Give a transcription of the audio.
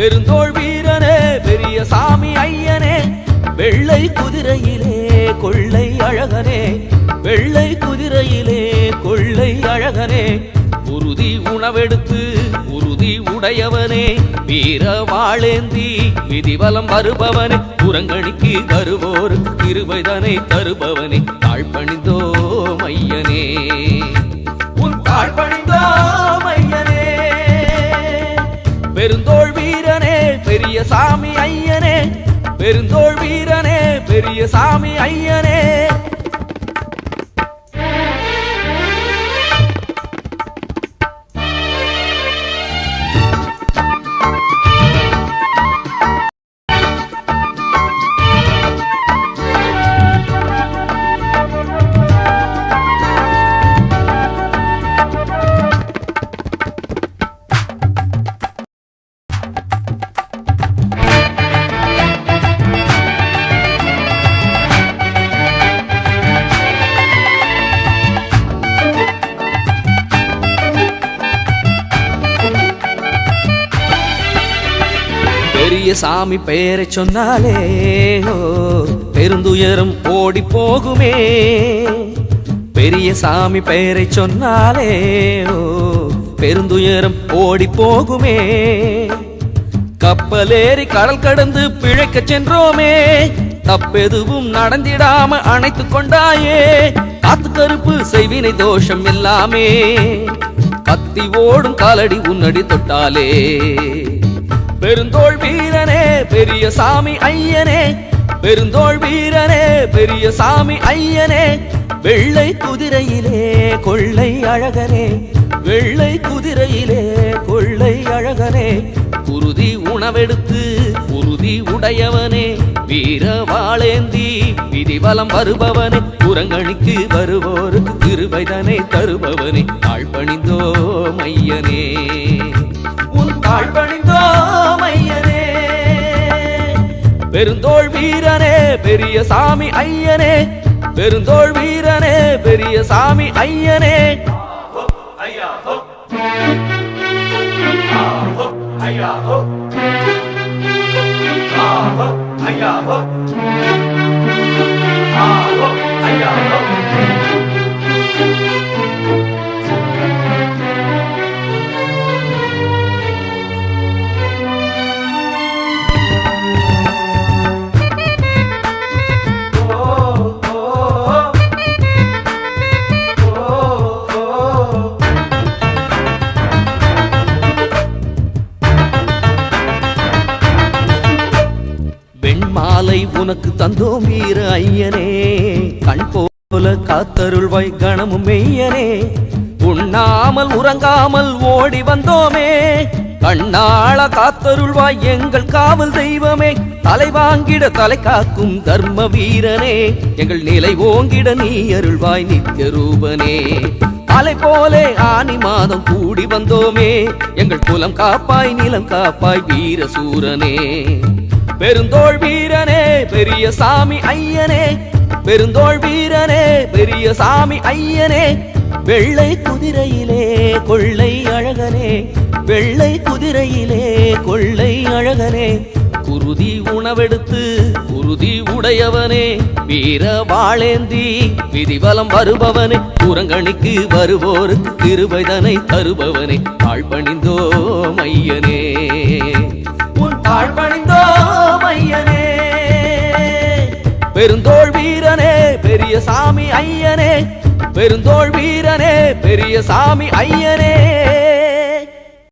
பெருந்தோள் வீரனே பெரிய சாமி ஐயனே, வெள்ளை குதிரையிலே கொள்ளை அழகனே, வெள்ளை குதிரையிலே கொள்ளை அழகனே, உறுதி உணவெடுத்து உறுதி உடையவனே, வீர வாழேந்தி விதிவலம் வருபவனே, புறங்கணிக்கு வருவோர் திருவைதனை தருபவனே, தாழ்பணிந்தோ மையனே, உன் தாழ்பணிந்தோ மையனே. பெருந்தோள் வீரனே பெரிய சாமி ஐயனே, பெருந்தோள் வீரனே பெரிய சாமி ஐயனே. பெரிய சாமி பெயரை சொன்னாலே பெருந்துயரம் ஓடி போகுமே, பெரிய சாமி பெயரை சொன்னாலே பெருந்துயரம் ஓடி போகுமே. கப்பலேறி கடல் கடந்து பிழைக்க சென்றோமே, தப்பெதுவும் நடந்திடாம அணைத்து கொண்டாயே, காத்து கருப்பு செய்வினை தோஷம் எல்லாமே, கத்தி ஓடும் காலடி உன்னடி தொட்டாலே. பெருந்தோள் வீரனே பெரிய சாமி ஐயனே, பெருந்தோள் வீரனே பெரிய சாமி ஐயனே, வெள்ளை குதிரையிலே கொள்ளை அழகனே, வெள்ளை குதிரையிலே கொள்ளை அழகனே, உறுதி உணவெடுத்து உறுதி உடையவனே, வீர வாழேந்தி விதிவலம் வருபவனே, புறங்கணிக்கு வருவோருக்கு திருவைதனை தருபவனே, தாழ்பணிந்தோ மையனே, உன் தாழ்பணிந்தோ மையனே. பெருந்தோள் வீரனே பெரிய சாமி ஐயனே, பெருந்தோள் வீரனே பெரிய சாமி ஐயனே. ஐயா ஹோ ஐயா ஹோ ஐயா ஹோ ஐயா ஹோ. வெண்மாலை உனக்கு தந்தோம் வீர ஐயனே, கண் போல காத்தருள்வாய் கணமும் மெய்யனே, உண்ணாமல் உறங்காமல் ஓடி வந்தோமே, கண்ணாள காத்தருள்வாய் எங்கள் காவல் தெய்வமே, தலை வாங்கிட தலை காக்கும் தர்ம வீரனே, எங்கள் நிலை ஓங்கிட நீ அருள்வாய் நித்திய ரூபனே, அலை போலே ஆனி மாதம் கூடி வந்தோமே, எங்கள் குலம் காப்பாய் நிலம் காப்பாய் வீர சூரனே. பெருந்தோள் வீரனே பெரிய சாமி ஐயனே, பெருந்தோள் வீரனே பெரிய சாமி ஐயனே, வெள்ளை குதிரையிலே கொள்ளை அழகனே, வெள்ளை குதிரையிலே கொள்ளை அழகனே, குருதி உணவெடுத்து உறுதி உடையவனே, வீர வாழேந்தி விதிவலம் வருபவனே, புறங்கணிக்கு வருவோருக்கு திருவைதனை தருபவனே, தாழ்பணிந்தோ மையனே, உன் தாழ்பணிந்தோ மையனே. பெருந்தோள் வீரனே பெரிய சாமி ஐயனே, பெருந்தோள் வீரனே பெரிய சாமி ஐயனே.